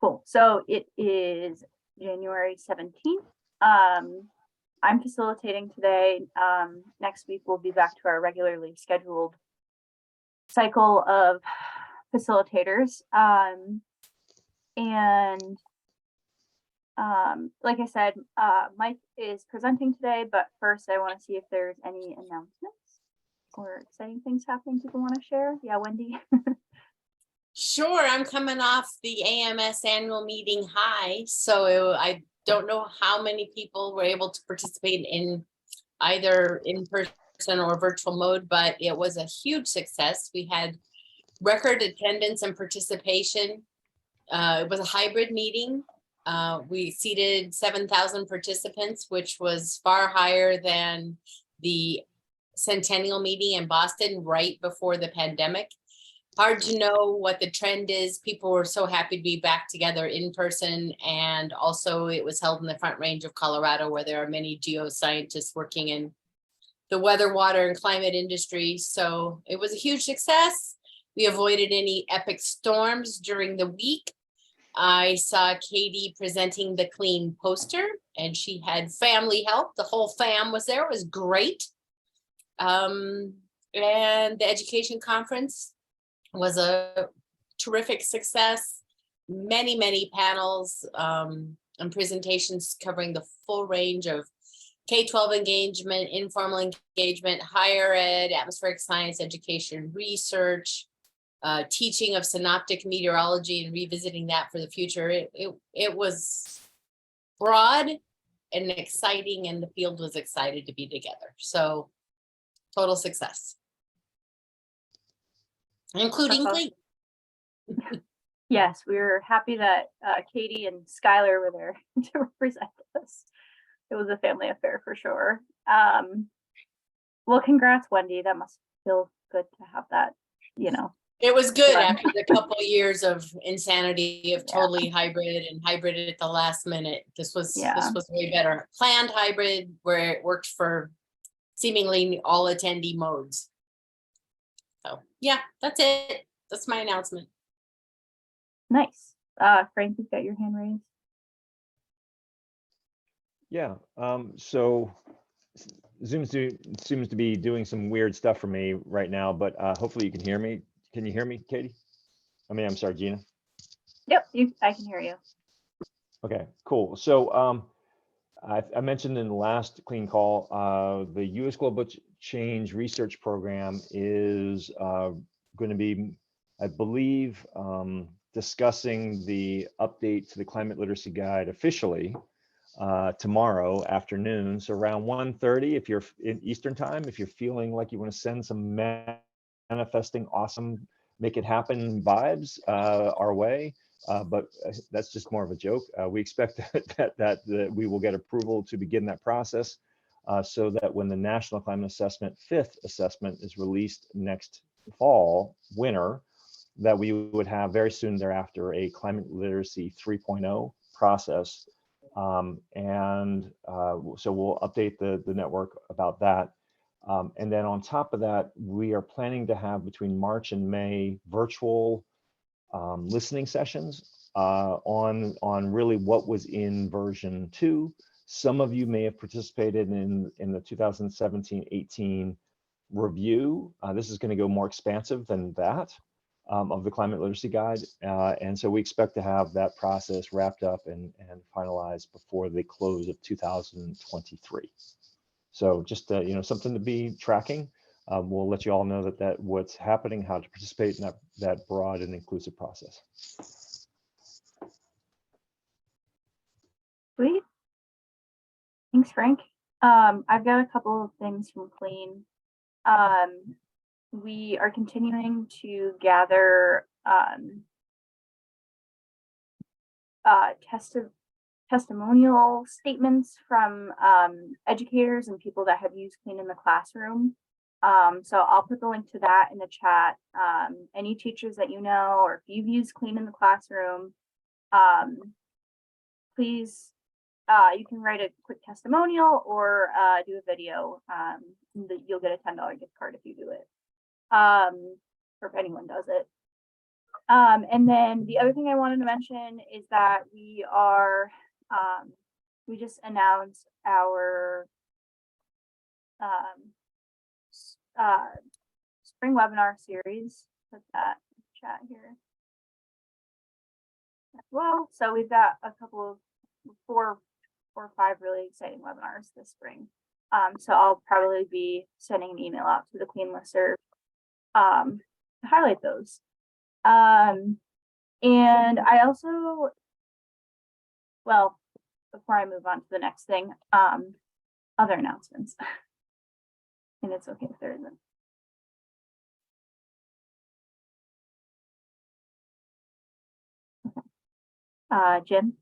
Cool. So it is January 17th. I'm facilitating today. Next week, we'll be back to our regularly scheduled cycle of facilitators. Like I said, Mike is presenting today, but first I want to see if there's any announcements or exciting things happening people want to share. Yeah, Wendy. Sure, I'm coming off the AMS annual meeting high, so I don't know how many people were able to participate in either in person or virtual mode, but it was a huge success. We had record attendance and participation. It was a hybrid meeting. We seated 7,000 participants, which was far higher than the Centennial meeting in Boston right before the pandemic. Hard to know what the trend is. People were so happy to be back together in person. And also it was held in the Front Range of Colorado, where there are many geoscientists working in the weather, water, and climate industry. So it was a huge success. We avoided any epic storms during the week. I saw Katie presenting the clean poster, and she had family help. The whole fam was there. It was great. And the education conference was a terrific success. Many panels and presentations covering the full range of K-12 engagement, informal engagement, higher ed, atmospheric science, education, research, teaching of synoptic meteorology and revisiting that for the future. It was broad and exciting, and the field was excited to be together. So total success. Including Clayton. Yes, we were happy that Katie and Skylar were there to represent us. It was a family affair for sure. Well, congrats, Wendy. That must feel good to have that, It was good after the couple of years of insanity of totally hybrid and hybrid at the last minute. This was way better. Planned hybrid where it worked for seemingly all attendee modes. So yeah, that's it. That's my announcement. Nice. Frank, you've got your hand raised. Yeah. So Zoom seems to be doing some weird stuff for me right now, but hopefully you can hear me. Can you hear me, Katie? I'm sorry, Gina. Yep, I can hear you. Okay, cool. So I mentioned in the last clean call, the U.S. Global Change Research Program is going to be, I believe, discussing the update to the Climate Literacy Guide officially tomorrow afternoon. So around 1:30, if you're in Eastern time, if you're feeling like you want to send some manifesting awesome, make it happen vibes our way. But that's just more of a joke. We expect that we will get approval to begin that process so that when the National Climate Assessment 5th assessment is released next fall, winter, that we would have very soon thereafter a climate literacy 3.0 process. So we'll update the network about that. And then on top of that, we are planning to have between March and May virtual listening sessions on really what was in version 2. Some of you may have participated in the 2017-18 review. This is going to go more expansive than that of the Climate Literacy Guide. And so we expect to have that process wrapped up and finalized before the close of 2023. So just something to be tracking. We'll let you all know that what's happening, how to participate in that broad and inclusive process. Sweet. Thanks, Frank. I've got a couple of things from Clean. We are continuing to gather testimonial statements from educators and people that have used Clean in the classroom. So I'll put the link to that in the chat. Any teachers that you know, or if you've used Clean in the classroom, please, you can write a quick testimonial or do a video. You'll get a $10 gift card if you do it, or if anyone does it. And then the other thing I wanted to mention is that we just announced our spring webinar series. Put that in the chat here as well. So we've got a couple of 4 or 5 really exciting webinars this spring. So I'll probably be sending an email out to the Queen listserv to highlight those. And I also, well, before I move on to the next thing, other announcements. And it's okay if there isn't. Jim?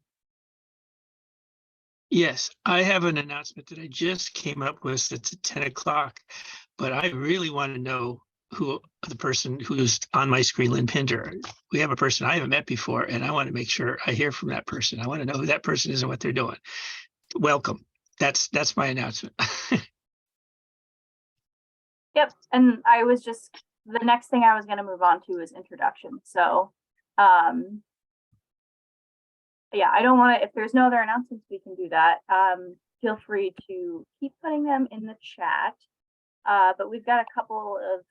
Yes, I have an announcement that I just came up with. It's at 10 o'clock, but I really want to know who the person who's on my screen, Lynn Pinder. We have a person I haven't met before, and I want to make sure I hear from that person. I want to know who that person is and what they're doing. Welcome. That's my announcement. Yep. And I was just, the next thing I was going to move on to is introduction. So, yeah, I don't want to, if there's no other announcements, we can do that. Feel free to keep putting them in the chat. But we've got a couple of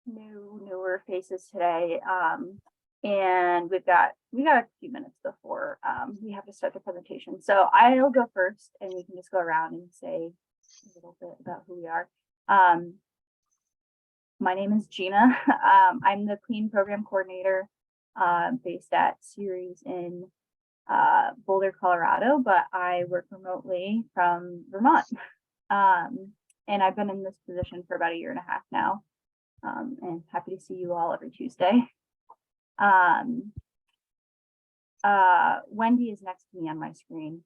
newer faces today. And we've got a few minutes before we have to start the presentation. So I'll go first and we can just go around and say a little bit about who we are. My name is Gina. I'm the Clean Program Coordinator based at Ceres in Boulder, Colorado, but I work remotely from Vermont. And I've been in this position for about 1.5 years now. And happy to see you all every Tuesday. Wendy is next to me on my screen.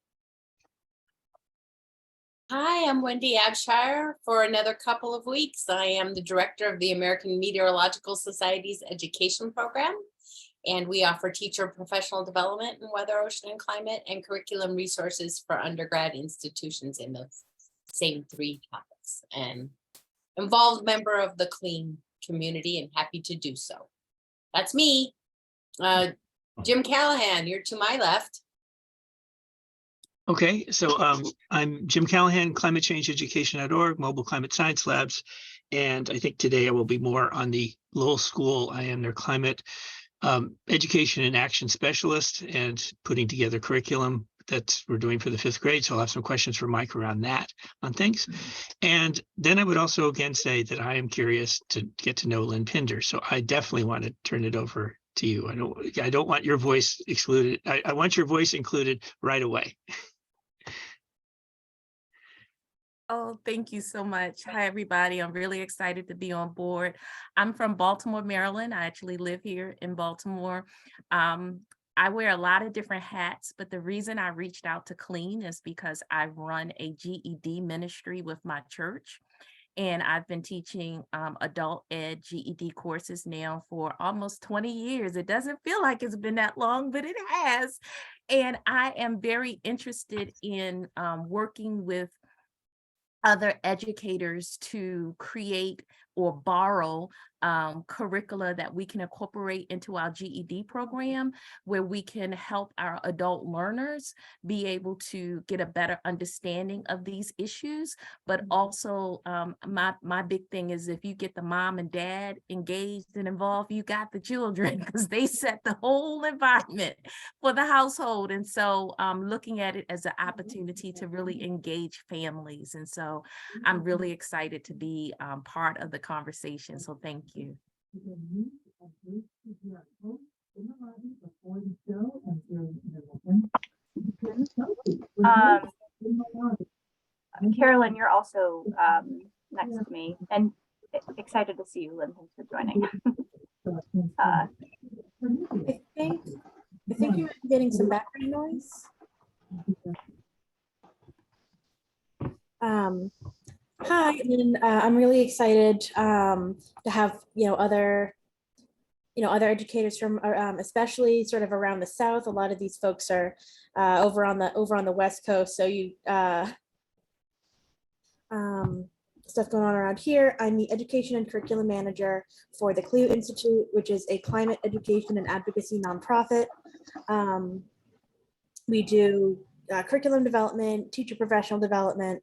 Hi, I'm Wendy Abshire. For another couple of weeks, I am the director of the American Meteorological Society's education program, and we offer teacher professional development in weather, ocean, and climate, and curriculum resources for undergrad institutions in those same 3 topics. And involved member of the Clean community and happy to do so. That's me. Jim Callahan, you're to my left. Okay, so I'm Jim Callahan, climatechangeeducation.org, Mobile Climate Science Labs. And I think today I will be more on the Lowell School. I am their climate education and action specialist and putting together curriculum that we're doing for the 5th grade. So I'll have some questions for Mike around that on things. And then I would also again say that I am curious to get to know Lynn Pinder. So I definitely want to turn it over to you. I don't want your voice excluded. I want your voice included right away. Oh, thank you so much. Hi, everybody. I'm really excited to be on board. I'm from Baltimore, Maryland. I actually live here in Baltimore. I wear a lot of different hats, but the reason I reached out to Clean is because I run a GED ministry with my church. And I've been teaching adult ed GED courses now for almost 20 years. It doesn't feel like it's been that long, but it has. And I am very interested in working with other educators to create or borrow curricula that we can incorporate into our GED program, where we can help our adult learners be able to get a better understanding of these issues. But also my big thing is, if you get the mom and dad engaged and involved, you got the children, because they set the whole environment for the household. And so looking at it as an opportunity to really engage families. And so I'm really excited to be part of the conversation. So thank you. Carolyn, you're also next to me, and excited to see you, Lynn. Thanks for joining. I think you're getting some background noise. Hi, and I'm really excited to have other educators from especially sort of around the South. A lot of these folks are over on the West Coast, so stuff going on around here. I'm the education and curriculum manager for the CLEO Institute, which is a climate education and advocacy nonprofit. We do curriculum development, teacher professional development,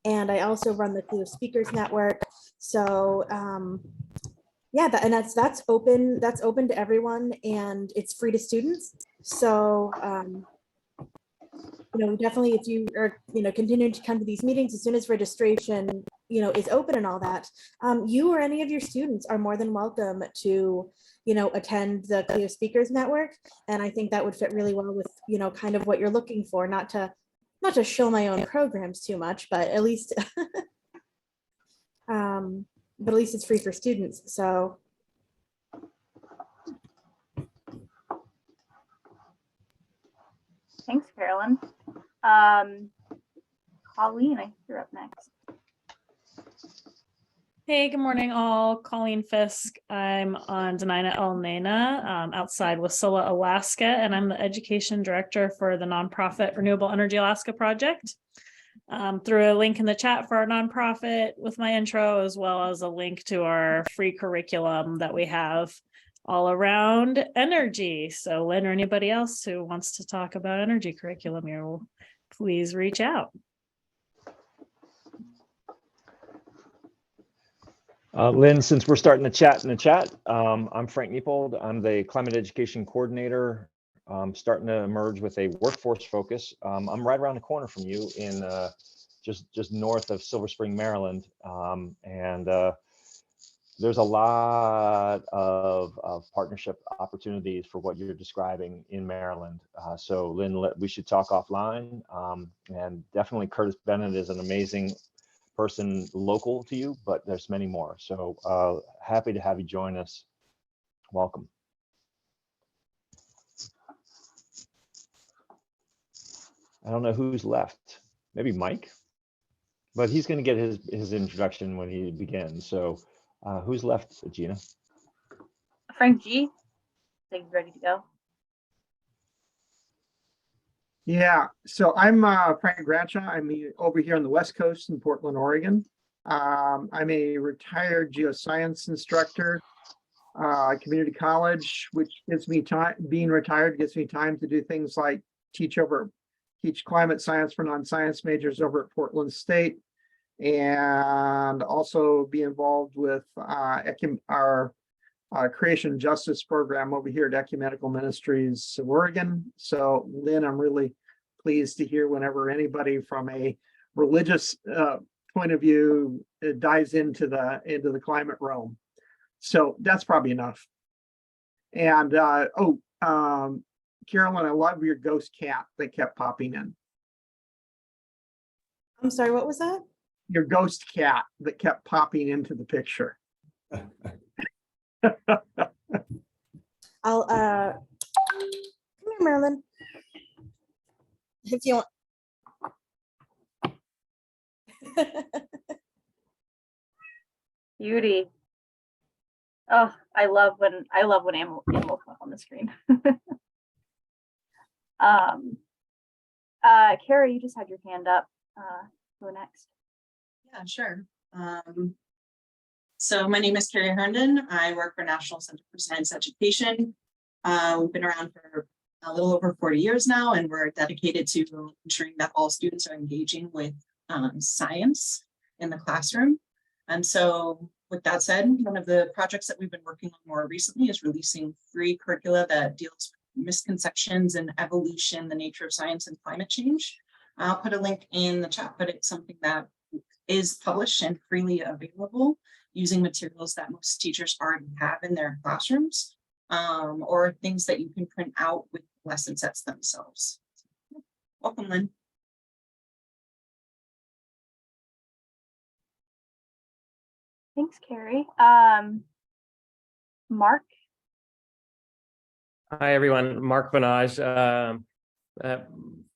and I also run the CLEO Speakers Network. So yeah, that's open to everyone, and it's free to students. So definitely, if you are continuing to come to these meetings, as soon as registration is open and all that, you or any of your students are more than welcome to attend the CLEO Speakers Network. And I think that would fit really well with kind of what you're looking for. Not to show my own programs too much, but at least it's free for students. So Thanks, Carolyn. Colleen, I think you're up next. Hey, good morning, all. Colleen Fisk. I'm on Denina El Nena outside Wasilla, Alaska, and I'm the education director for the nonprofit Renewable Energy Alaska project. Through a link in the chat for our nonprofit with my intro, as well as a link to our free curriculum that we have all around energy. So Lynn or anybody else who wants to talk about energy curriculum here, please reach out. Lynn, since we're starting to chat in the chat, I'm Frank Niepold. I'm the climate education coordinator. I'm starting to emerge with a workforce focus. I'm right around the corner from you in just north of Silver Spring, Maryland. There's a lot of partnership opportunities for what you're describing in Maryland. So Lynn, we should talk offline. And definitely Curtis Bennett is an amazing person local to you, but there's many more. So happy to have you join us. Welcome. I don't know who's left. Maybe Mike, but he's going to get his introduction when he begins. So who's left, Gina? Frank G. Are you ready to go? Yeah, so I'm Frank Granshaw. I'm over here on the West Coast in Portland, Oregon. I'm a retired geoscience instructor, community college, which gives me time. Being retired gives me time to do things like teach climate science for non-science majors over at Portland State, and also be involved with our creation justice program over here at Ecumenical Ministries of Oregon. So Lynn, I'm really pleased to hear whenever anybody from a religious point of view dives into the climate realm. So that's probably enough. And Carolyn, I love your ghost cat that kept popping in. I'm sorry, what was that? Your ghost cat that kept popping into the picture. I'll come here, Marilyn. If you want. Beauty. Oh, I love when animals come up on the screen. Kara, you just had your hand up. Go next. Yeah, sure. So my name is Carrie Herndon. I work for National Center for Science Education. We've been around for a little over 40 years now, and we're dedicated to ensuring that all students are engaging with science in the classroom. And so with that said, one of the projects that we've been working on more recently is releasing free curricula that deals with misconceptions and evolution, the nature of science and climate change. I'll put a link in the chat, but it's something that is published and freely available using materials that most teachers already have in their classrooms, or things that you can print out with lesson sets themselves. Welcome, Lynn. Thanks, Carrie. Mark. Hi, everyone. Mark Benage,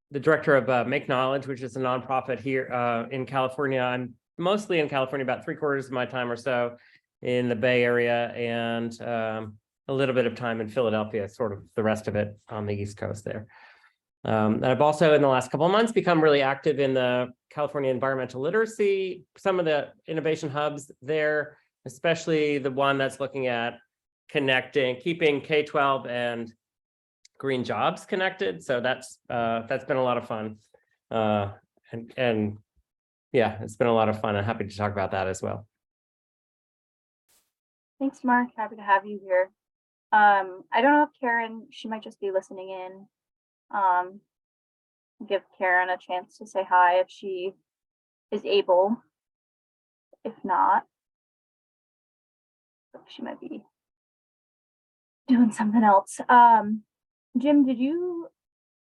the director of Make Knowledge, which is a nonprofit here in California. I'm mostly in California, about 3/4 of my time or so in the Bay Area, and a little bit of time in Philadelphia, sort of the rest of it on the East Coast there. And I've also, in the last couple of months, become really active in the California environmental literacy, some of the innovation hubs there, especially the one that's looking at keeping K-12 and green jobs connected. So that's been a lot of fun. And yeah, it's been a lot of fun. I'm happy to talk about that as well. Thanks, Mark. Happy to have you here. I don't know if Karen, she might just be listening in. Give Karen a chance to say hi if she is able. If not, she might be doing something else. Jim, did you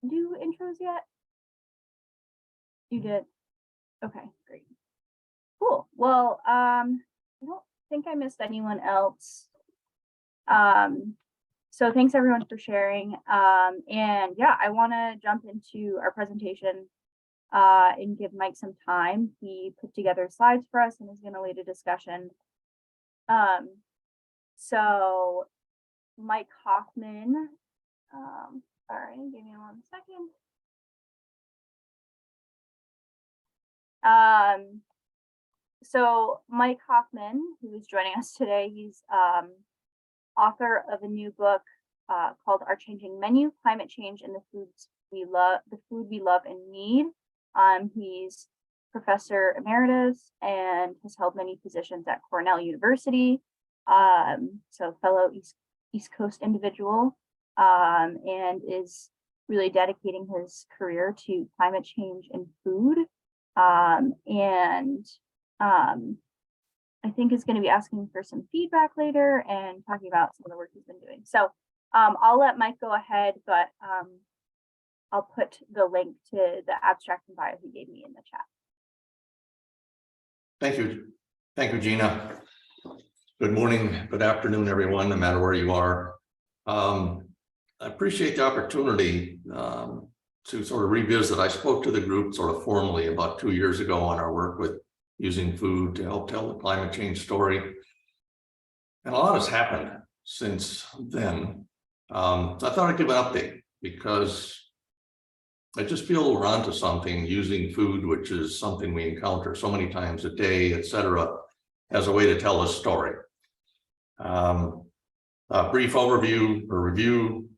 do intros yet? You did. Okay, great. Cool. Well, I don't think I missed anyone else. So thanks everyone for sharing. And yeah, I want to jump into our presentation and give Mike some time. He put together slides for us and is going to lead a discussion. So Mike Hoffman, sorry, give me 1 second. So Mike Hoffman, who is joining us today, he's author of a new book called Our Changing Menu: Climate Change and the Food We Love and Need. He's professor emeritus and has held many positions at Cornell University. So fellow East Coast individual, and is really dedicating his career to climate change and food. I think is going to be asking for some feedback later and talking about some of the work he's been doing. So I'll let Mike go ahead, but I'll put the link to the abstract and bio he gave me in the chat. Thank you. Thank you, Gina. Good morning, good afternoon, everyone, no matter where you are. I appreciate the opportunity to sort of revisit. I spoke to the group sort of formally about 2 years ago on our work with using food to help tell the climate change story. And a lot has happened since then. So I thought I'd give an update because I just feel we're onto something, using food, which is something we encounter so many times a day, et cetera, as a way to tell a story. A brief overview or review,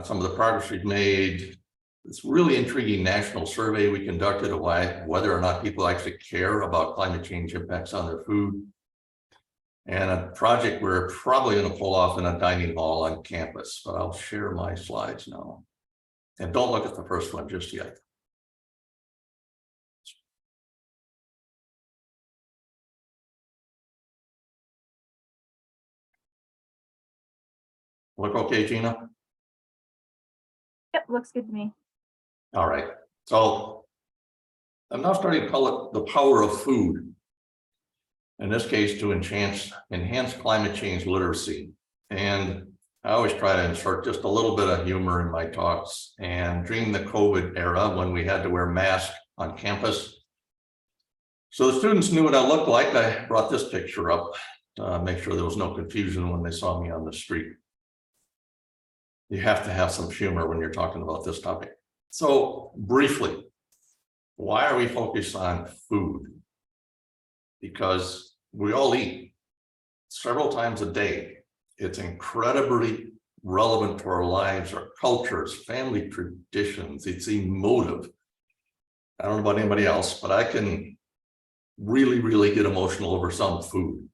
some of the progress we've made. It's really intriguing national survey we conducted of whether or not people actually care about climate change impacts on their food. And a project we're probably going to pull off in a dining hall on campus, but I'll share my slides now. And don't look at the first one just yet. Look okay, Gina? Yep, looks good to me. All right, so I'm now starting to call it the power of food. In this case, to enhance climate change literacy. And I always try to insert just a little bit of humor in my talks. And during the COVID era, when we had to wear masks on campus, so the students knew what I looked like, I brought this picture up to make sure there was no confusion when they saw me on the street. You have to have some humor when you're talking about this topic. So briefly, why are we focused on food? Because we all eat several times a day. It's incredibly relevant to our lives, our cultures, family traditions. It's emotive. I don't know about anybody else, but I can really, really get emotional over some food.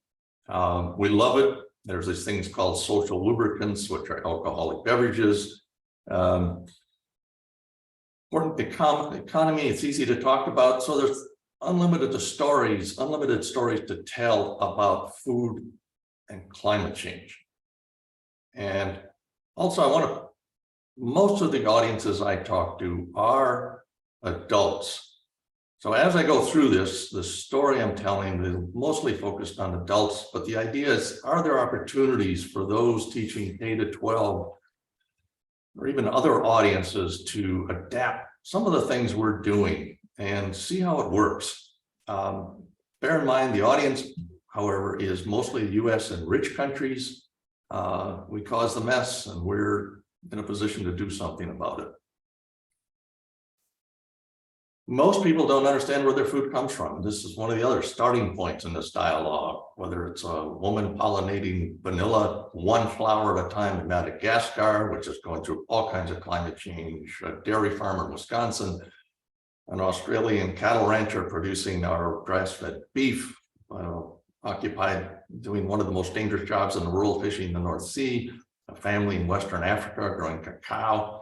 We love it. There's these things called social lubricants, which are alcoholic beverages. For the economy, it's easy to talk about. So there's unlimited stories to tell about food and climate change. And also most of the audiences I talk to are adults. So as I go through this, the story I'm telling is mostly focused on adults, but the idea is, are there opportunities for those teaching K-12 or even other audiences to adapt some of the things we're doing and see how it works? Bear in mind, the audience, however, is mostly US and rich countries. We caused the mess and we're in a position to do something about it. Most people don't understand where their food comes from. This is one of the other starting points in this dialogue, whether it's a woman pollinating vanilla one flower at a time in Madagascar, which is going through all kinds of climate change, a dairy farmer in Wisconsin, an Australian cattle rancher producing our grass-fed beef, occupied doing one of the most dangerous jobs in the world, fishing in the North Sea, a family in Western Africa growing cacao.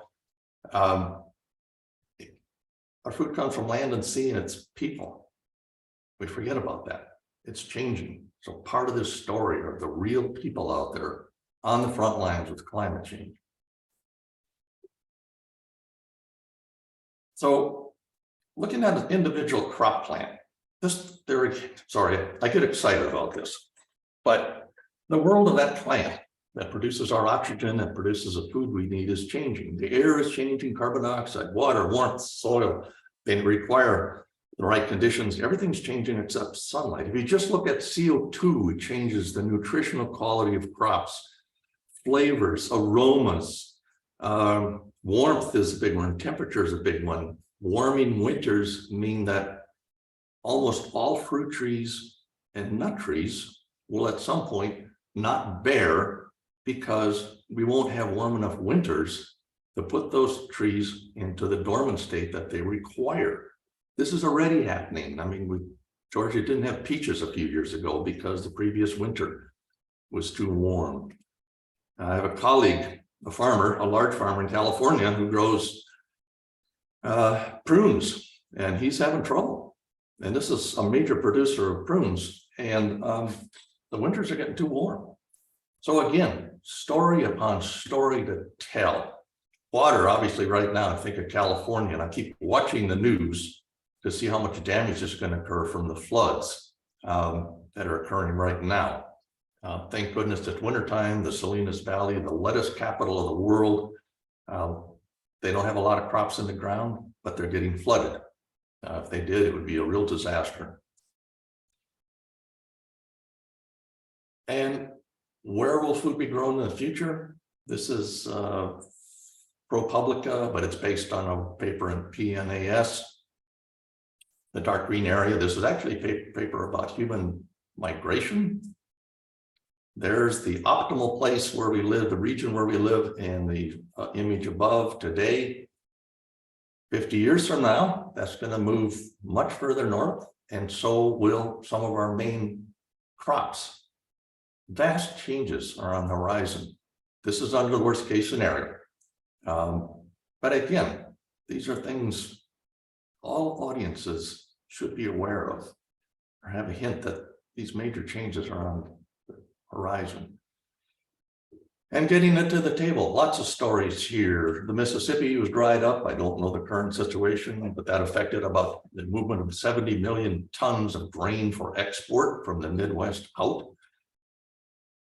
Our food comes from land and sea and it's people. We forget about that. It's changing. So part of this story are the real people out there on the front lines with climate change. So looking at an individual crop plant, sorry, I get excited about this, but the world of that plant that produces our oxygen, that produces the food we need is changing. The air is changing, carbon dioxide, water, warmth, soil, they require the right conditions. Everything's changing except sunlight. If you just look at CO2, it changes the nutritional quality of crops, flavors, aromas, warmth is a big one, temperature is a big one. Warming winters mean that almost all fruit trees and nut trees will at some point not bear because we won't have warm enough winters to put those trees into the dormant state that they require. This is already happening. I mean, Georgia didn't have peaches a few years ago because the previous winter was too warm. I have a colleague, a farmer, a large farmer in California who grows prunes, and he's having trouble. And this is a major producer of prunes, and the winters are getting too warm. So again, story upon story to tell. Water, obviously right now, I think of California, and I keep watching the news to see how much damage is going to occur from the floods that are occurring right now. Thank goodness it's wintertime, the Salinas Valley, the lettuce capital of the world. They don't have a lot of crops in the ground, but they're getting flooded. If they did, it would be a real disaster. And where will food be grown in the future? This is ProPublica, but it's based on a paper in PNAS. The dark green area, this is actually a paper about human migration. There's the optimal place where we live, the region where we live, in the image above today. 50 years from now, that's going to move much further north, and so will some of our main crops. Vast changes are on the horizon. This is under the worst case scenario. But again, these are things all audiences should be aware of, or have a hint that these major changes are on the horizon. And getting it to the table, lots of stories here. The Mississippi was dried up. I don't know the current situation, but that affected about the movement of 70 million tons of grain for export from the Midwest out.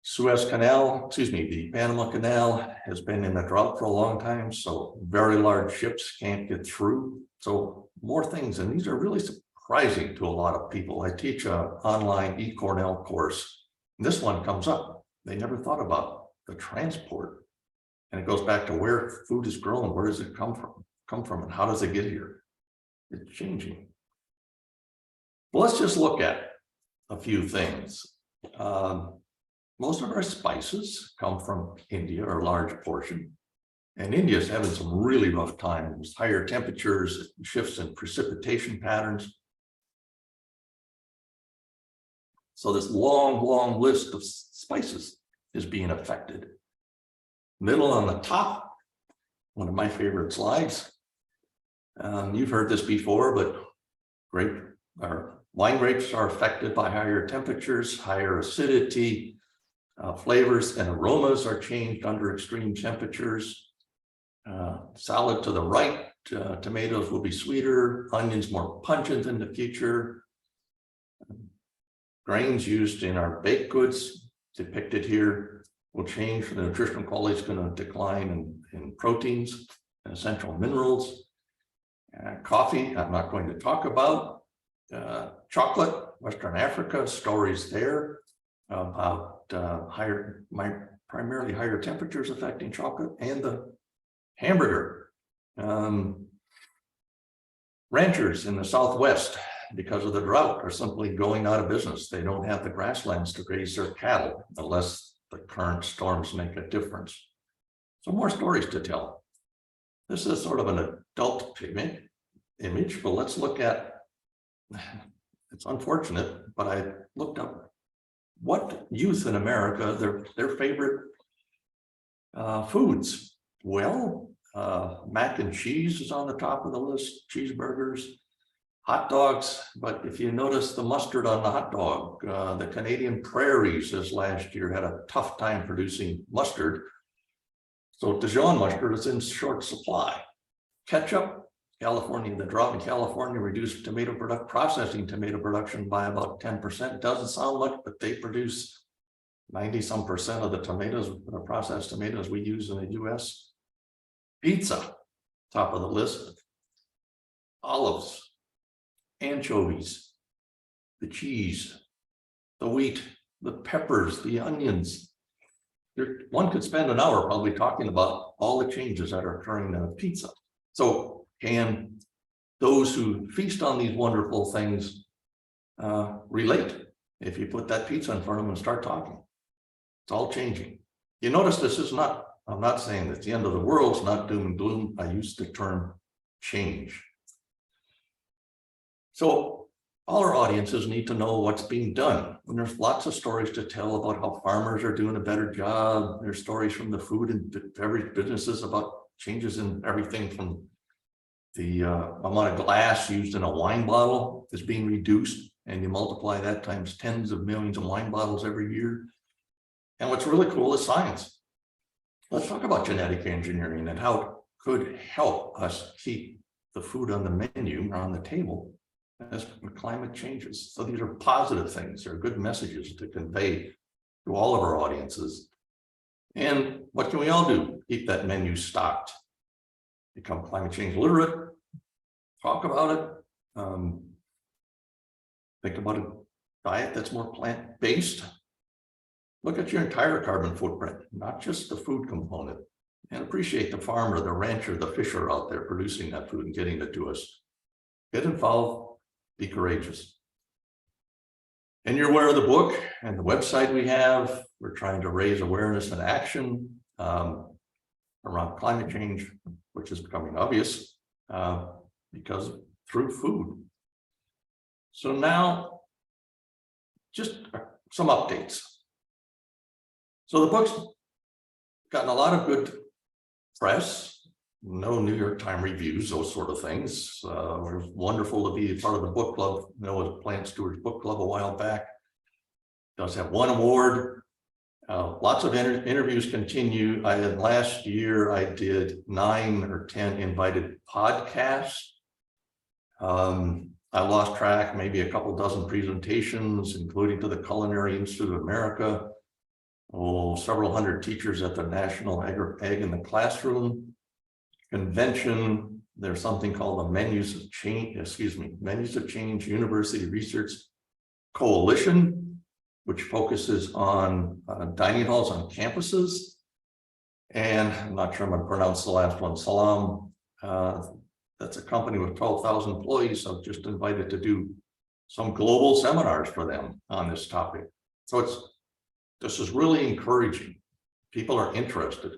Suez Canal, excuse me, the Panama Canal has been in a drought for a long time, so very large ships can't get through. So more things, and these are really surprising to a lot of people. I teach an online eCornell course, and this one comes up. They never thought about the transport, and it goes back to where food is grown. Where does it come from, and how does it get here? It's changing. Well, let's just look at a few things. Most of our spices come from India, or a large portion, and India is having some really rough times, higher temperatures, shifts in precipitation patterns. So this long list of spices is being affected. Middle on the top, one of my favorite slides. You've heard this before, but wine grapes are affected by higher temperatures, higher acidity. Flavors and aromas are changed under extreme temperatures. Salad to the right, tomatoes will be sweeter, onions more pungent in the future. Grains used in our baked goods, depicted here, will change. The nutritional quality is going to decline in proteins and essential minerals. Coffee, I'm not going to talk about. Chocolate, Western Africa, stories there about primarily higher temperatures affecting chocolate, and the hamburger. Ranchers in the Southwest, because of the drought, are simply going out of business. They don't have the grasslands to graze their cattle unless the current storms make a difference. So more stories to tell. This is sort of an adult image, but let's look at, it's unfortunate, but I looked up what youth in America, their favorite foods. Well, mac and cheese is on the top of the list, cheeseburgers, hot dogs. But if you notice the mustard on the hot dog, the Canadian prairies this last year had a tough time producing mustard. So Dijon mustard is in short supply. Ketchup, California, the drought in California reduced processing tomato production by about 10%. Doesn't sound much, but they produce 90-some% of the tomatoes, the processed tomatoes we use in the US. Pizza, top of the list. Olives, anchovies, the cheese, the wheat, the peppers, the onions. One could spend an hour probably talking about all the changes that are occurring in pizza. So can those who feast on these wonderful things relate? If you put that pizza in front of them and start talking, it's all changing. You notice this is not, I'm not saying that the end of the world is not doom and gloom. I used the term change. So all our audiences need to know what's being done. And there's lots of stories to tell about how farmers are doing a better job. There's stories from the food and beverage businesses about changes in everything from the amount of glass used in a wine bottle is being reduced, and you multiply that times tens of millions of wine bottles every year. And what's really cool is science. Let's talk about genetic engineering and how it could help us keep the food on the menu or on the table as climate changes. So these are positive things. They're good messages to convey to all of our audiences. And what can we all do? Keep that menu stocked. Become climate change literate. Talk about it. Think about a diet that's more plant-based. Look at your entire carbon footprint, not just the food component. And appreciate the farmer, the rancher, the fisher out there producing that food and getting it to us. Get involved. Be courageous. And you're aware of the book and the website we have. We're trying to raise awareness and action around climate change, which is becoming obvious because through food. So now, just some updates. So the book's gotten a lot of good press. No New York Times reviews, those sort of things. It was wonderful to be part of the book club. You know, it was Plant Stewards Book Club a while back. Does have one award. Lots of interviews continue. Last year I did 9 or 10 invited podcasts. I lost track, maybe a couple dozen presentations, including to the Culinary Institute of America. Several hundred teachers at the National Ag in the Classroom convention. There's something called the Menus of Change University Research Coalition, which focuses on dining halls on campuses. And I'm not sure I'm going to pronounce the last one, Salam. That's a company with 12,000 employees. So just invited to do some global seminars for them on this topic. So this is really encouraging. People are interested.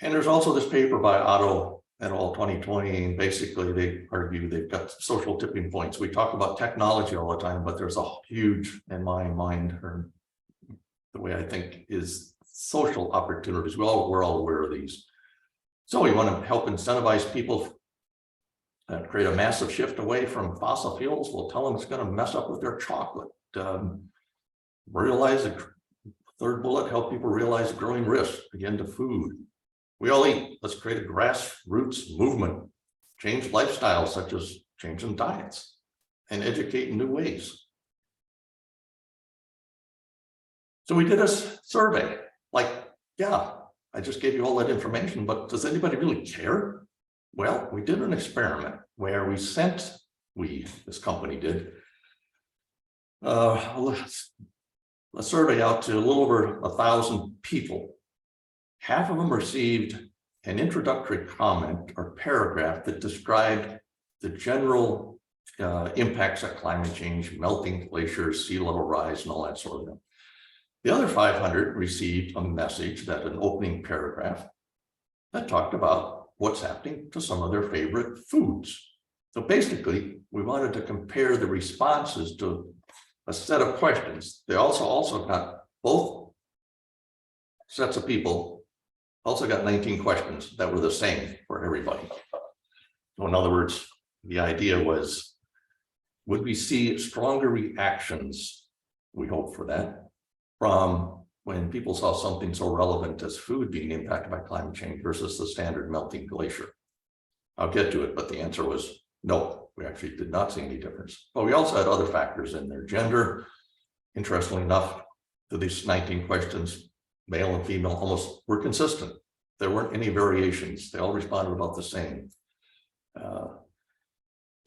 And there's also this paper by Otto et al. 2020, and basically they argue they've got social tipping points. We talk about technology all the time, but there's a huge, in my mind, or the way I think, is social opportunities. We're all aware of these. So we want to help incentivize people, create a massive shift away from fossil fuels. We'll tell them it's going to mess up with their chocolate. Realize the third bullet, help people realize the growing risk, again, to food. We all eat. Let's create a grassroots movement, change lifestyles such as changing diets and educate in new ways. So we did a survey, like, yeah, I just gave you all that information, but does anybody really care? Well, we did an experiment where this company did, a survey out to a little over 1,000 people. Half of them received an introductory comment or paragraph that described the general impacts of climate change, melting glaciers, sea level rise, and all that sort of thing. The other 500 received a message, that an opening paragraph that talked about what's happening to some of their favorite foods. So basically, we wanted to compare the responses to a set of questions. They also got both sets of people, also got 19 questions that were the same for everybody. So in other words, the idea was, would we see stronger reactions? We hope for that, from when people saw something so relevant as food being impacted by climate change versus the standard melting glacier. I'll get to it, but the answer was no, we actually did not see any difference. But we also had other factors in there. Gender, interestingly enough, to these 19 questions, male and female almost were consistent. There weren't any variations. They all responded about the same.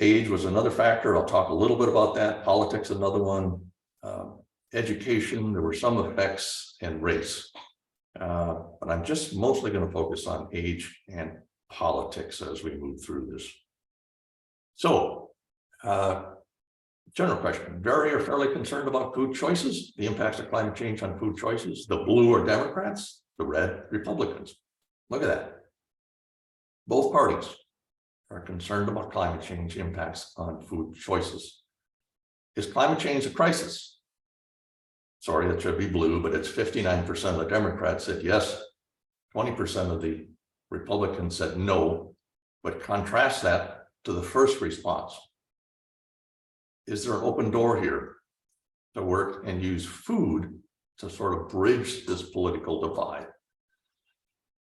Age was another factor. I'll talk a little bit about that. Politics, another one. Education, there were some effects, and race. But I'm just mostly going to focus on age and politics as we move through this. So, general question, very or fairly concerned about food choices, the impacts of climate change on food choices. The blue are Democrats, the red Republicans. Look at that. Both parties are concerned about climate change impacts on food choices. Is climate change a crisis? Sorry, that should be blue, but it's 59% of the Democrats said yes, 20% of the Republicans said no, but contrast that to the first response. Is there an open door here to work and use food to sort of bridge this political divide?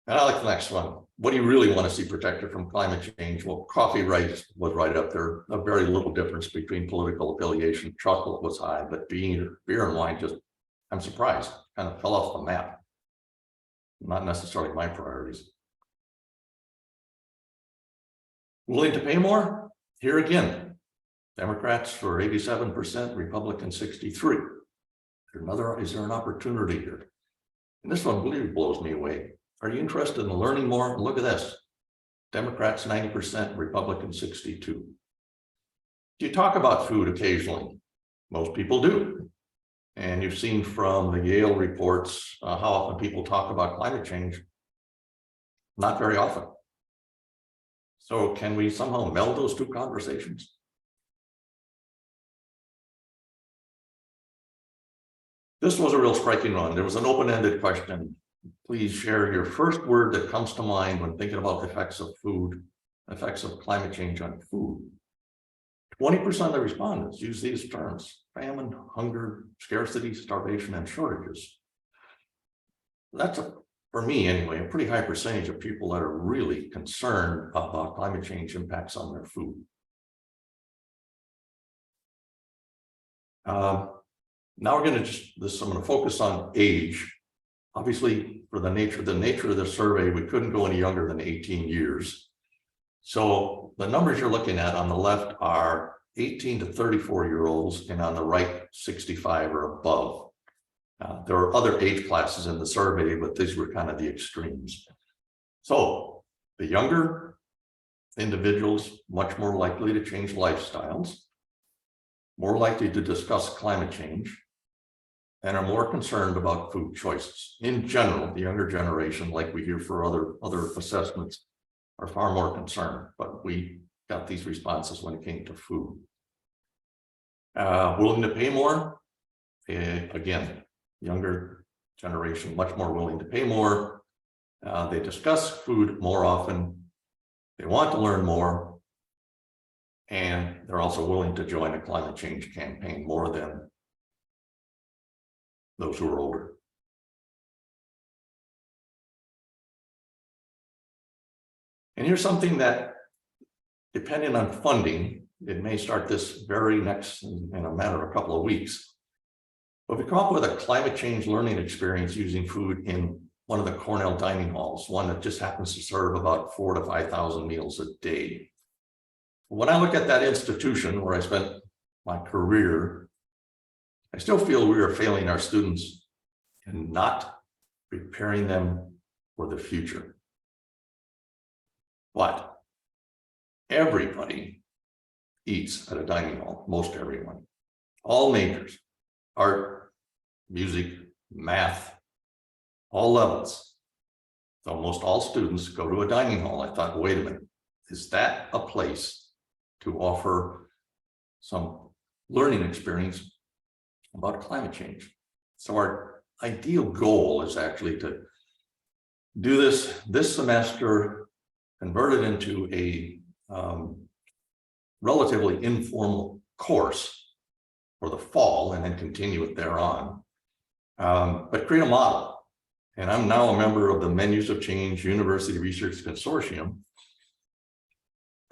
And I like the next one. What do you really want to see protected from climate change? Well, coffee was right up there. A very little difference between political affiliation. Chocolate was high, but beer and wine just, I'm surprised, kind of fell off the map. Not necessarily my priorities. Willing to pay more? Here again, Democrats for 87%, Republicans 63%. Is there an opportunity here? And this one really blows me away. Are you interested in learning more? Look at this. Democrats 90%, Republicans 62%. Do you talk about food occasionally? Most people do. And you've seen from the Yale reports how often people talk about climate change. Not very often. So can we somehow meld those two conversations? This was a real striking one. There was an open-ended question. Please share your first word that comes to mind when thinking about the effects of food, effects of climate change on food. 20% of the respondents use these terms: famine, hunger, scarcity, starvation, and shortages. That's, for me anyway, a pretty high percentage of people that are really concerned about climate change impacts on their food. Now we're going to I'm going to focus on age. Obviously, for the nature of the survey, we couldn't go any younger than 18 years. So the numbers you're looking at on the left are 18 to 34-year-olds, and on the right, 65 or above. There are other age classes in the survey, but these were kind of the extremes. So the younger individuals, much more likely to change lifestyles, more likely to discuss climate change, and are more concerned about food choices. In general, the younger generation, like we hear for other assessments, are far more concerned, but we got these responses when it came to food. Willing to pay more? Again, younger generation, much more willing to pay more. They discuss food more often. They want to learn more. And they're also willing to join a climate change campaign more than those who are older. And here's something that, depending on funding, it may start this very next in a matter of a couple of weeks. But we come up with a climate change learning experience using food in one of the Cornell dining halls, one that just happens to serve about 4,000 to 5,000 meals a day. When I look at that institution where I spent my career, I still feel we are failing our students and not preparing them for the future. But everybody eats at a dining hall, most everyone, all majors, art, music, math, all levels. So almost all students go to a dining hall. I thought, wait a minute, is that a place to offer some learning experience about climate change? So our ideal goal is actually to do this semester, convert it into a relatively informal course for the fall, and then continue it thereon. But create a model. And I'm now a member of the Menus of Change University Research Consortium,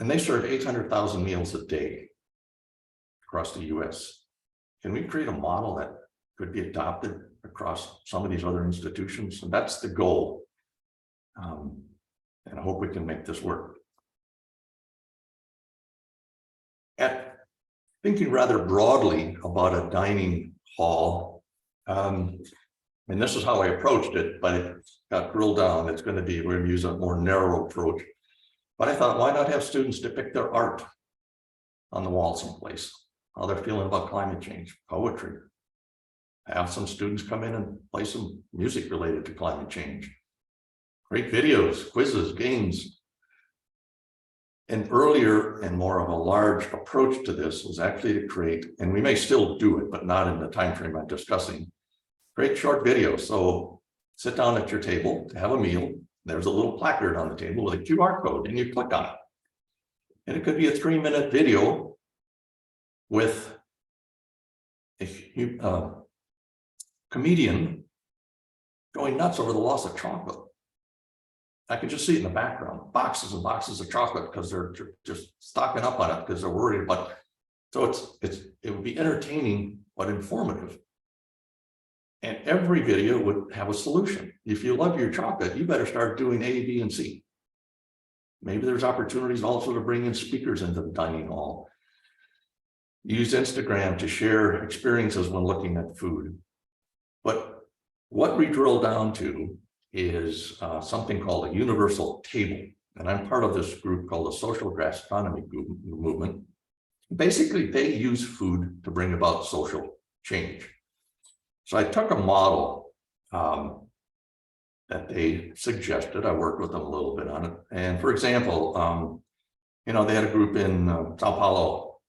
and they serve 800,000 meals a day across the US. Can we create a model that could be adopted across some of these other institutions? And that's the goal. And I hope we can make this work. At thinking rather broadly about a dining hall, and this is how I approached it, but it got drilled down. It's going to be, we're going to use a more narrow approach. But I thought, why not have students depict their art on the wall someplace, how they're feeling about climate change, poetry. Have some students come in and play some music related to climate change. Great videos, quizzes, games. An earlier and more of a large approach to this was actually to create, and we may still do it, but not in the time frame I'm discussing, great short videos. So sit down at your table to have a meal. There's a little placard on the table with a QR code, and you click on it. And it could be a 3-minute video with a comedian going nuts over the loss of chocolate. I can just see it in the background, boxes and boxes of chocolate, because they're just stocking up on it because they're worried about. So it would be entertaining but informative. And every video would have a solution. If you love your chocolate, you better start doing A, B, and C. Maybe there's opportunities also to bring in speakers into the dining hall. Use Instagram to share experiences when looking at food. But what we drill down to is something called a universal table. And I'm part of this group called the Social Gastronomy Movement. Basically, they use food to bring about social change. So I took a model that they suggested. I worked with them a little bit on it. And for example, they had a group in Sao Paulo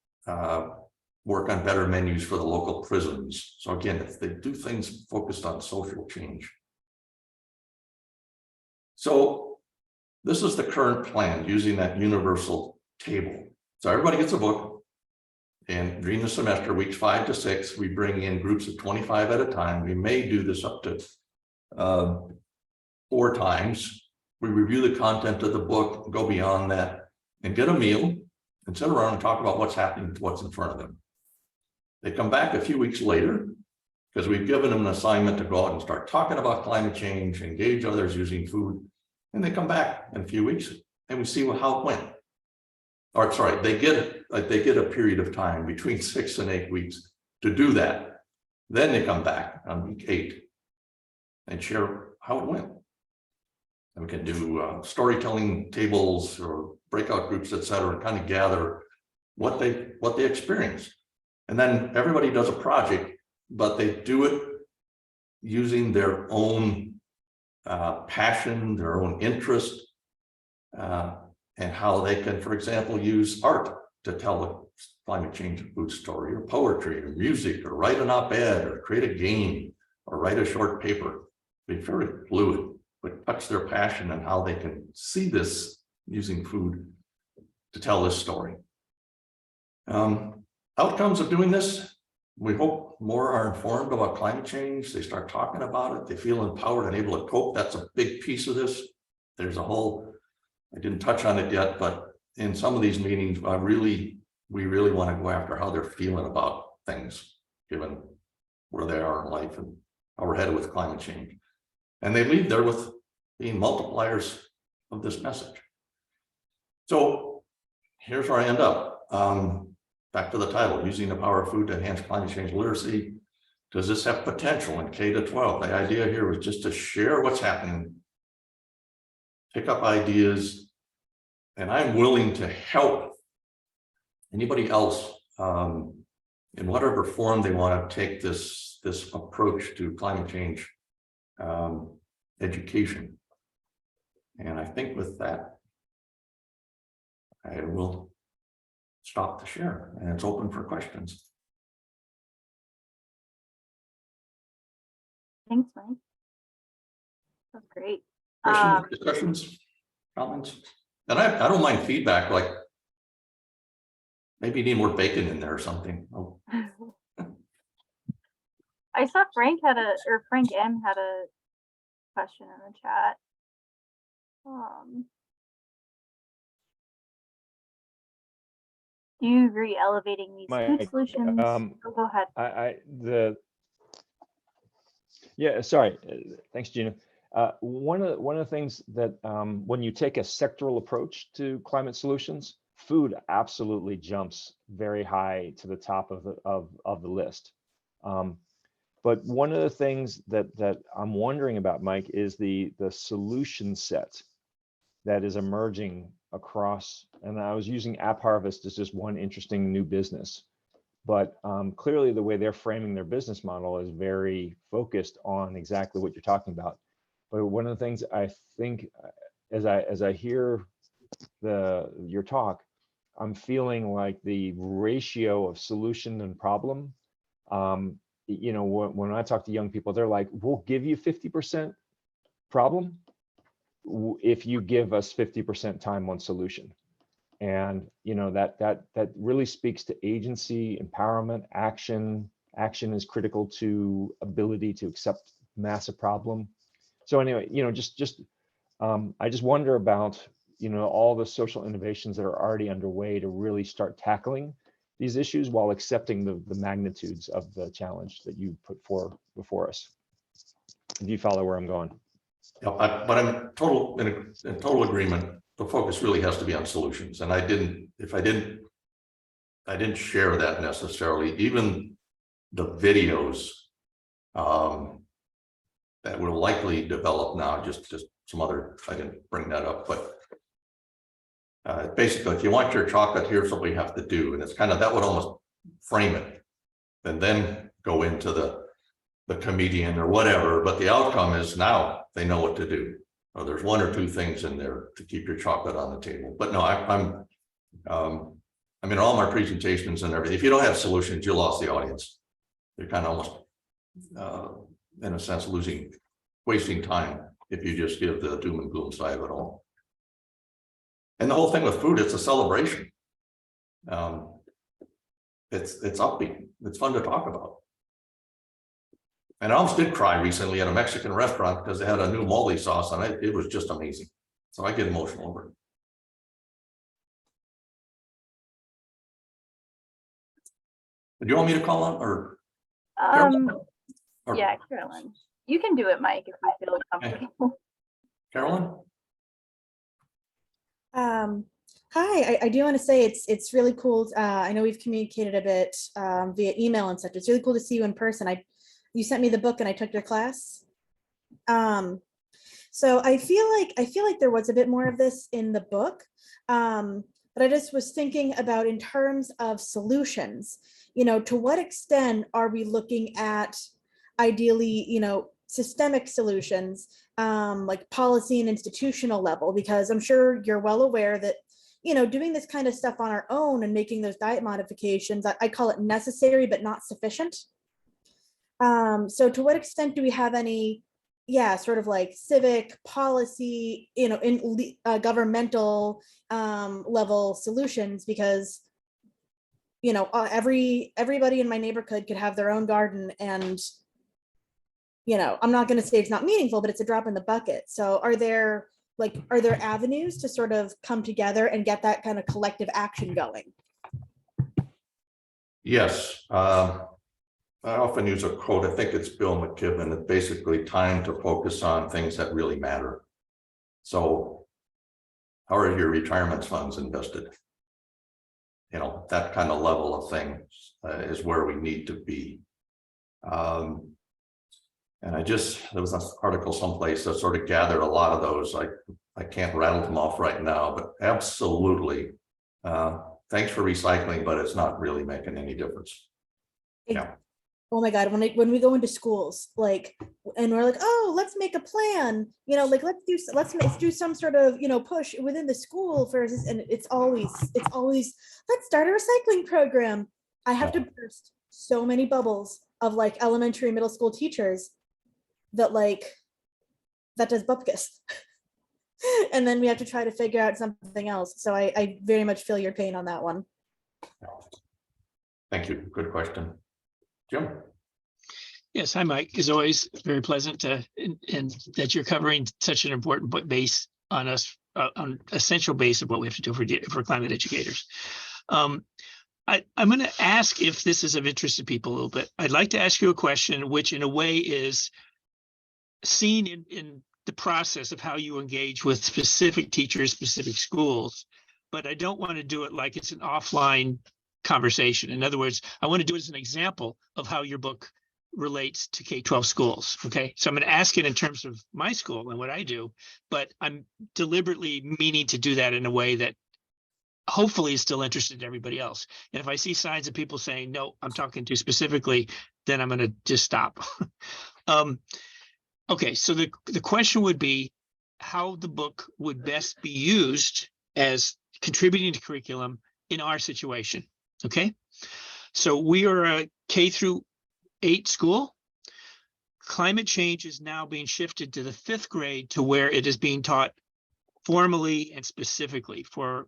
work on better menus for the local prisons. So again, if they do things focused on social change. So this is the current plan using that universal table. So everybody gets a book, and during the semester, weeks 5 to 6, we bring in groups of 25 at a time. We may do this up to 4 times. We review the content of the book, go beyond that, and get a meal and sit around and talk about what's happening to what's in front of them. They come back a few weeks later because we've given them an assignment to go out and start talking about climate change, engage others using food. And they come back in a few weeks and we see how it went. Or sorry, they get a period of time between 6 and 8 weeks to do that. Then they come back on week 8 and share how it went. And we can do storytelling tables or breakout groups, et cetera, and kind of gather what they experienced. And then everybody does a project, but they do it using their own passion, their own interest, and how they can, for example, use art to tell a climate change and food story, or poetry, or music, or write an op-ed, or create a game, or write a short paper. Be very fluid, but touch their passion and how they can see this using food to tell this story. Outcomes of doing this, we hope more are informed about climate change. They start talking about it. They feel empowered and able to cope. That's a big piece of this. There's a whole, I didn't touch on it yet, but in some of these meetings, we really want to go after how they're feeling about things, given where they are in life and how we're headed with climate change. And they leave there with being multipliers of this message. So here's where I end up. Back to the title, using the power of food to enhance climate change literacy. Does this have potential in K to 12? The idea here was just to share what's happening, pick up ideas, And I'm willing to help anybody else in whatever form they want to take this approach to climate change education. And I think with that, I will stop the share, and it's open for questions. Thanks, Mike. That's great. Questions, discussions, comments? And I don't mind feedback, like maybe you need more bacon in there or something. Oh, I saw Frank M had a question in the chat. Do you agree elevating these food Mike, solutions? Oh, go ahead. Yeah, sorry. Thanks, Gina. One of the things that when you take a sectoral approach to climate solutions, food absolutely jumps very high to the top of the list. But one of the things that I'm wondering about, Mike, is the solution set that is emerging across. And I was using App Harvest as just one interesting new business. But clearly the way they're framing their business model is very focused on exactly what you're talking about. But one of the things I think as I hear your talk, I'm feeling like the ratio of solution and problem, you know, when I talk to young people, they're like, we'll give you 50% problem if you give us 50% time on solution. And you know, that really speaks to agency, empowerment, action. Action is critical to ability to accept massive problem. So anyway, you know, I just wonder about, you know, all the social innovations that are already underway to really start tackling these issues while accepting the magnitudes of the challenge that you put before us. Do you follow where I'm going? Yeah, but I'm in total agreement. The focus really has to be on solutions. And I didn't share that necessarily. Even the videos that will likely develop now, just some other, I didn't bring that up, but basically, if you want your chocolate, here's what we have to do. And it's kind of, that would almost frame it and then go into the comedian or whatever. But the outcome is now they know what to do. Or there's one or two things in there to keep your chocolate on the table. But no, I mean, all my presentations and everything, if you don't have solutions, you lost the audience. You're kind of almost, in a sense, wasting time if you just give the doom and gloom side of it all. And the whole thing with food, it's a celebration. It's upbeat. It's fun to talk about. And I almost did cry recently at a Mexican restaurant because they had a new mole sauce and it was just amazing. So I get emotional over it. Do you want me to call on or? Yeah, Carolyn. You can do it, Mike, if you feel comfortable. Carolyn? Hi, I do want to say it's really cool. I know we've communicated a bit via email and such. It's really cool to see you in person. You sent me the book and I took your class. So I feel like there was a bit more of this in the book, but I just was thinking about in terms of solutions, you know, to what extent are we looking at ideally, you know, systemic solutions, like policy and institutional level, because I'm sure you're well aware that, you know, doing this kind of stuff on our own and making those diet modifications, I call it necessary, but not sufficient. So to what extent do we have any, sort of like civic policy, you know, in governmental level solutions? Because, you know, everybody in my neighborhood could have their own garden, and, you know, I'm not going to say it's not meaningful, but it's a drop in the bucket. So are there avenues to sort of come together and get that kind of collective action going? Yes. I often use a quote, I think it's Bill McKibben, it's basically time to focus on things that really matter. So how are your retirement funds invested? You know, that kind of level of thing is where we need to be. And there was an article someplace that sort of gathered a lot of those, like I can't rattle them off right now, but absolutely. Thanks for recycling, but it's not really making any difference. Yeah. Oh my God, when we go into schools, like, and we're like, oh, let's make a plan, you know, like, let's do some sort of, you know, push within the school versus, and it's always, let's start a recycling program. I have to burst so many bubbles of like elementary, middle school teachers that does bupkis. And then we have to try to figure out something else. So I very much feel your pain on that one. Thank you. Good question. Jim? Yes, hi, Mike. As always, very pleasant to, and that you're covering such an important base on us, on essential base of what we have to do for climate educators. I'm going to ask if this is of interest to people a little bit. I'd like to ask you a question, which in a way is seen in the process of how you engage with specific teachers, specific schools, but I don't want to do it like it's an offline conversation. In other words, I want to do it as an example of how your book relates to K-12 schools. Okay, so I'm going to ask it in terms of my school and what I do, but I'm deliberately meaning to do that in a way that hopefully is still interested in everybody else. And if I see signs of people saying, no, I'm talking to specifically, then I'm going to just stop. Okay, so the question would be how the book would best be used as contributing to curriculum in our situation. Okay, so we are a K-8 school. Climate change is now being shifted to the 5th grade to where it is being taught formally and specifically for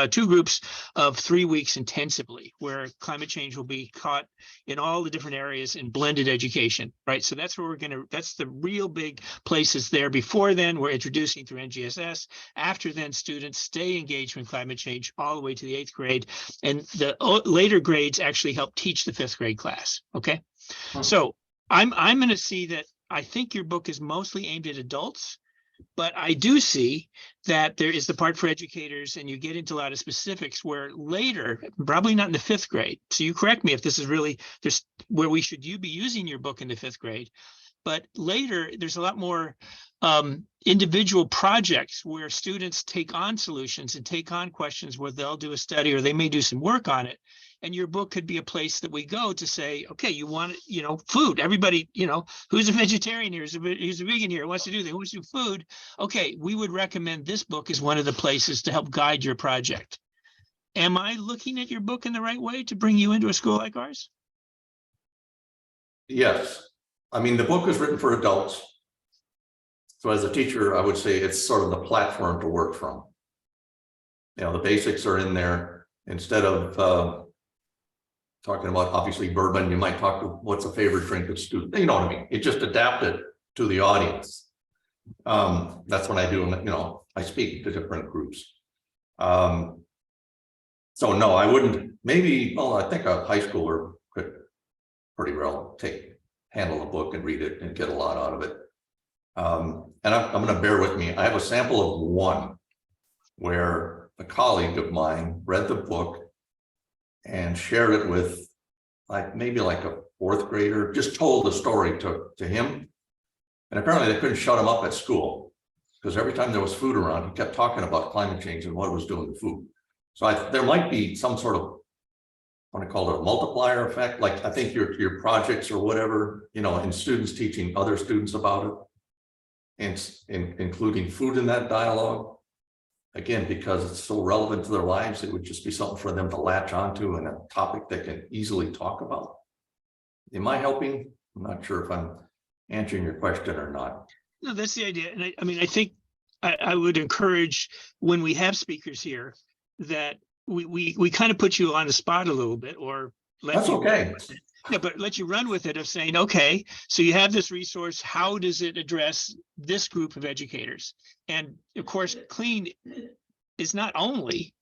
two groups of 3 weeks intensively, where climate change will be taught in all the different areas in blended education, right? So that's where that's the real big places there. Before then, we're introducing through NGSS. After then, students stay engaged in climate change all the way to the 8th grade. And the later grades actually help teach the 5th grade class, okay? So I'm going to see that I think your book is mostly aimed at adults, but I do see that there is the part for educators, and you get into a lot of specifics where later, probably not in the 5th grade. So you correct me if this is really just where you be using your book in the 5th grade. But later, there's a lot more individual projects where students take on solutions and take on questions where they'll do a study or they may do some work on it. And your book could be a place that we go to say, okay, you want, food. Everybody, who's a vegetarian here, who's a vegan here, wants to do that, who wants to do food. Okay, we would recommend this book as one of the places to help guide your project. Am I looking at your book in the right way to bring you into a school like ours? Yes. I mean, the book is written for adults. So as a teacher, I would say it's sort of the platform to work from. The basics are in there. Instead of talking about obviously bourbon, you might talk to what's a favorite drink of student. You know what I mean? It just adapted to the audience. That's what I do. I speak to different groups. So no, I wouldn't. Maybe. Well, I think a high schooler could pretty well handle the book and read it and get a lot out of it. And I'm going to bear with me. I have a sample of one where a colleague of mine read the book and shared it with maybe a 4th grader, just told the story to him. And apparently they couldn't shut him up at school because every time there was food around, he kept talking about climate change and what it was doing to food. So there might be some sort of, I want to call it a multiplier effect. Like I think your projects or whatever, and students teaching other students about it, and including food in that dialogue. Again, because it's so relevant to their lives, it would just be something for them to latch onto and a topic they can easily talk about. Am I helping? I'm not sure if I'm answering your question or not. No, that's the idea. And I think I would encourage when we have speakers here that we kind of put you on the spot a little bit, or that's okay. Yeah, but let you run with it of saying, okay, so you have this resource. How does it address this group of educators? And of course, clean is not only,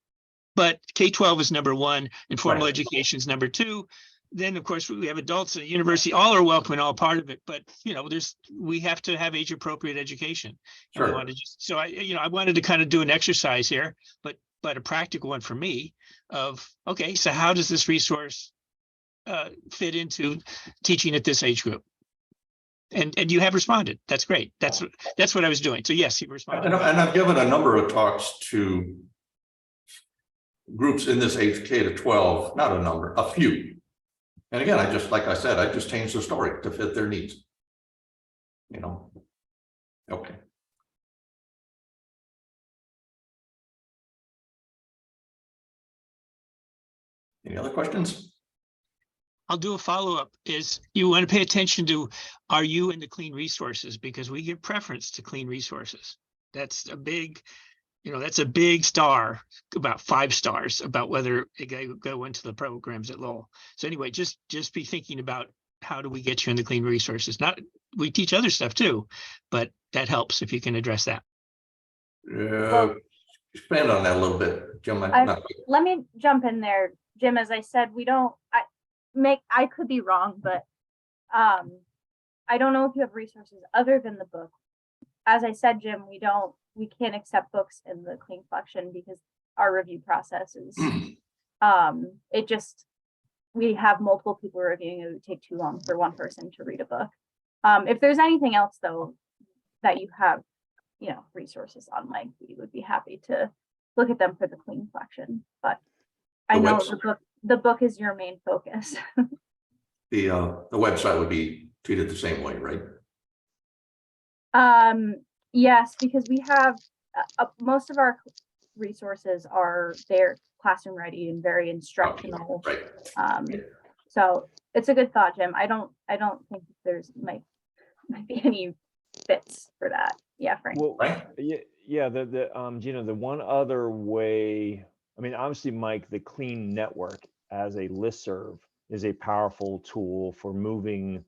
but K-12 is number 1 and formal education is number 2. Then, of course, we have adults at university, all are welcome and all part of it. But, we have to have age appropriate education. Sure. I wanted to kind of do an exercise here, but a practical one for me of, okay, so how does this resource fit into teaching at this age group? And you have responded. That's great. That's what I was doing. So yes, you responded. And I've given a number of talks to groups in this age K to 12, not a number, a few. And again, like I said, I just changed the story to fit their needs. You know, okay. Any other questions? I'll do a follow-up. Is you want to pay attention to, are you in the clean resources? Because we give preference to clean resources. That's a big, that's a big star, about 5 stars, about whether it go into the programs at Lowell. So anyway, just be thinking about how do we get you in the clean resources? Not, we teach other stuff too, but that helps if you can address that. Expand on that a little bit, Jim. Let me jump in there, Jim. As I said, I could be wrong, but I don't know if you have resources other than the book. As I said, Jim, we can't accept books in the clean collection because our review process is we have multiple people reviewing. It would take too long for one person to read a book. If there's anything else though that you have, resources on, like, we would be happy to look at them for the clean collection. But I know the book is your main focus. The website would be treated the same way, right? Yes, because we have most of our resources are there, classroom ready and very instructional. Right. So it's a good thought, Jim. I don't think there's might be any fits for that. Yeah, Frank. Well, yeah. Gina, the one other way, I mean, obviously, Mike, the Clean Network as a listserv is a powerful tool for moving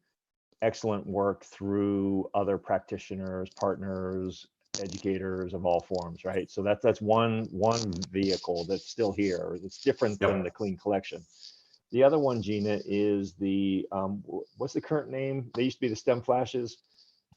excellent work through other practitioners, partners, educators of all forms, right? So that's one vehicle that's still here. It's different than the Clean Collection. The other one, Gina, is the what's the current name? They used to be the STEM flashes.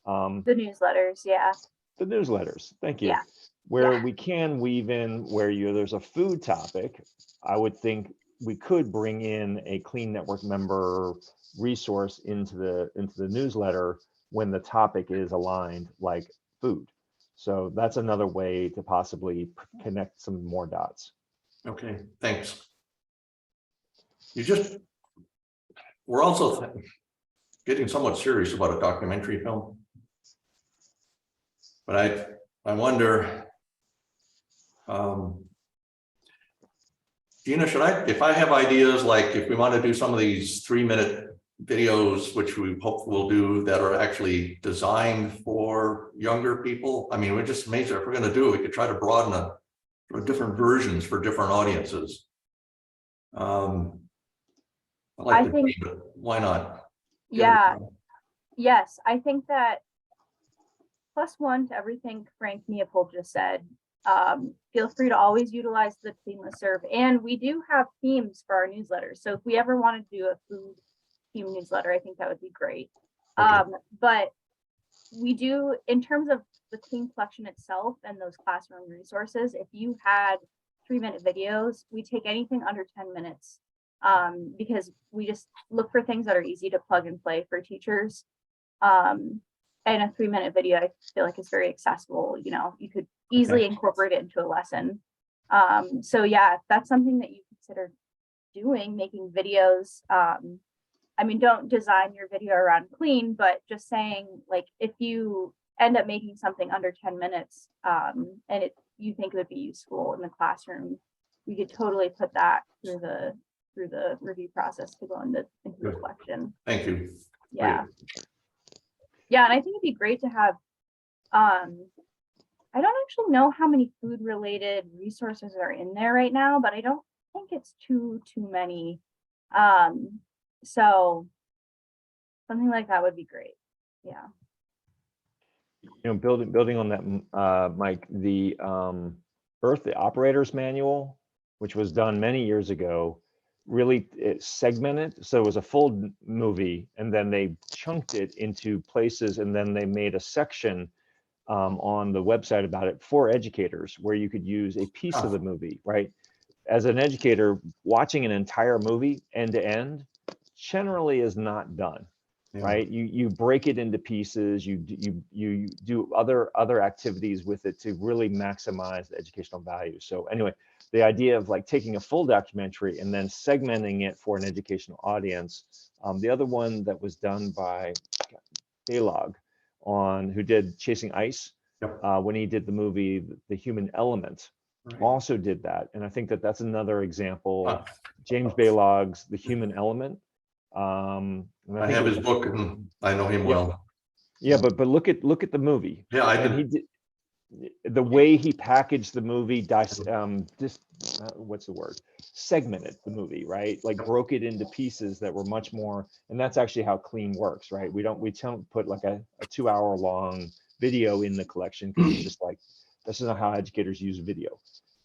The newsletters, yeah. The newsletters. Thank you. Yeah. Where we can weave in where there's a food topic. I would think we could bring in a Clean Network member resource into the newsletter when the topic is aligned, like food. So that's another way to possibly connect some more dots. Okay, thanks. We're also getting somewhat serious about a documentary film. But I wonder, Gina, if I have ideas, like if we want to do some of these 3-minute videos, which we hope we'll do, that are actually designed for younger people. I mean, we're just amazed if we're going to do it, we could try to broaden different versions for different audiences. I think, but why not? Yeah. Yes, I think that +1 to everything Frank Neopold just said. Feel free to always utilize the Clean Listserv, and we do have themes for our newsletters. So if we ever want to do a food theme newsletter, I think that would be great. Okay. But we do, in terms of the Clean Collection itself and those classroom resources, if you had 3-minute videos, we take anything under 10 minutes because we just look for things that are easy to plug and play for teachers. And a 3-minute video, I feel like, is very accessible. You could easily incorporate it into a lesson. So yeah, if that's something that you consider doing, making videos. I mean, don't design your video around clean, but just saying, like, if you end up making something under 10 minutes and you think it would be useful in the classroom, we could totally put that through the review process to go into the collection. Thank you. Yeah. Great. Yeah, and I think it'd be great to have, I don't actually know how many food related resources are in there right now, but I don't think it's too many. So something like that would be great. Yeah. Building on that, Mike, the the Operator's Manual, which was done many years ago, really segmented. So it was a full movie, and then they chunked it into places, and then they made a section on the website about it for educators, where you could use a piece of the movie, right? As an educator, watching an entire movie end to end generally is not done. Yeah. right? You break it into pieces, you do other activities with it to really maximize the educational value. So anyway, the idea of like taking a full documentary and then segmenting it for an educational audience. The other one that was done by Baylog who did Chasing Ice, Yep. when he did the movie The Human Element, Right. also did that. And I think that that's another example. Huh. James Baylog's The Human Element. And I think have it was his book and I know him Yeah. well. Yeah, but look at the movie. Yeah, I And did. he did the way he packaged the movie, what's the word? Segmented the movie, right? Like broke it into pieces that were much more, and that's actually how Clean works, right? We don't put like a 2-hour long video in the collection because it's just like, this is not how educators use video.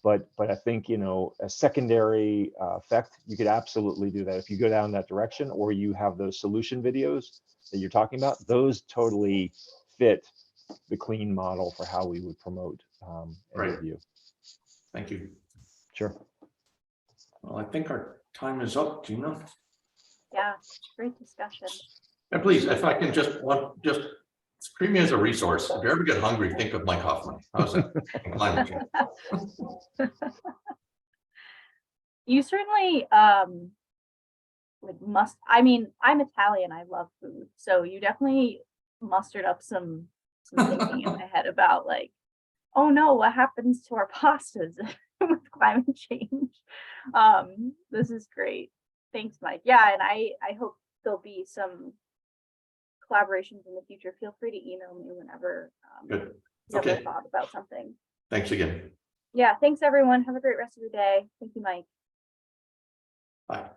But I think, a secondary effect, you could absolutely do that if you go down that direction, or you have those solution videos that you're talking about. Those totally fit the Clean model for how we would promote and Right. review. Thank you. Sure. Well, I think our time is up, Gina. Yeah, great discussion. And please, if I can just screen me as a resource. If you ever get hungry, think of Mike Hoffman. How's that? Climate change. You certainly I'm Italian, I love food, so you definitely mustered up some thinking in my head about like, oh no, what happens to our pastas with climate change? This is great. Thanks, Mike. Yeah, and I hope there'll be some collaborations in the future. Feel free to email me whenever Good. you have a Okay. thought about something. Thanks again. Yeah, thanks everyone. Have a great rest of your day. Thank you, Mike. Bye.